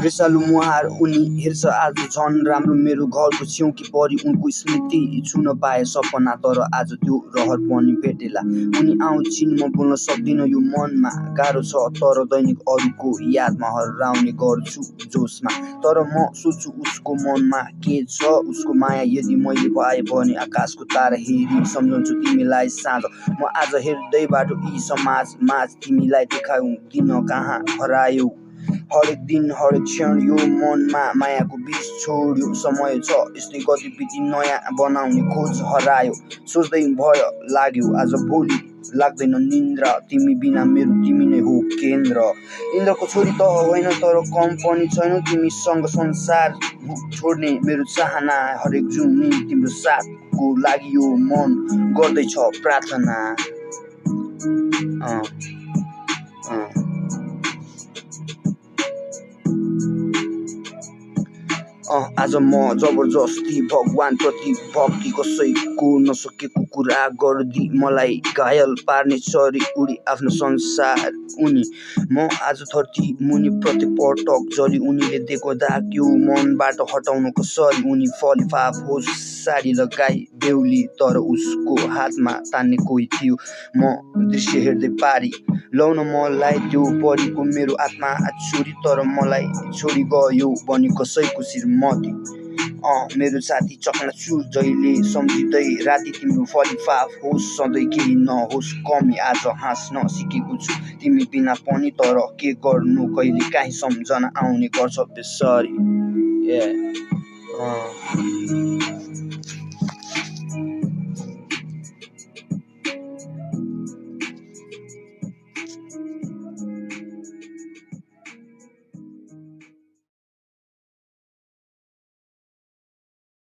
वृषालु मुहार उनी हेर्छ आज झन् राम्रो मेरो घरको छेउकी परी उनको स्मृति छुन पाए सपना तर आज त्यो रहर पनि भेटेला उनी आउँछिन् म बोल्न सक्दिनँ यो मनमा गाह्रो छ तर दैनिक अरूको यादमा हराउने गर्छु जोसमा तर म सोच्छु उसको मनमा के छ उसको माया यदि मैले पाए भने आकाशको तारा हेरी सम्झन्छु तिमीलाई साँझ म आज हेर्दै बाटो यी समाज माझ तिमीलाई देखाउँ दिन कहाँ हरायो हरेक दिन हरेक क्षण यो मनमा मायाको बीच छोड्यो समय छ यस्तै गतिविधि नयाँ बनाउने खोज हरायो सोच्दै भय लाग्यो आज भोलि लाग्दैन निन्द्रा तिमी बिना मेरो तिमी नै हो केन्द्र इन्द्रको छोरी त होइन तर कम पनि छैन तिमीसँग संसार छोड्ने मेरो चाहना हरेक जुनी तिम्रो साथको लागि यो मन गर्दैछ प्रार्थना आज म जबरजस्ती भगवान प्रति भक्ति कसैको नसकेको कुरा गर्दी मलाई घायल पार्ने चरी उडी आफ्नो संसार उनी म आज धरती मुनि प्रत्येक पटक जरी उनीले दिएको दाग यो मनबाट हटाउनु कसरी उनी फलिफाप होस् साडी लगाई बेहुली तर उसको हातमा तान्ने कोही थियो म दृश्य हेर्दै पारी लौन मलाई त्यो परीको मेरो आत्मा छोरी तर मलाई छोडी गयो बनी कसैको श्रीमती मेरो साथी चकनाचुर जहिले सम्झिँदै राति तिम्रो फलिफाप होस् सधैँ केही नहोस् कमी आज हाँस्न सिकेको छु तिमी बिना पनि तर के गर्नु कहिले काहीँ सम्झना आउने गर्छ बेसरी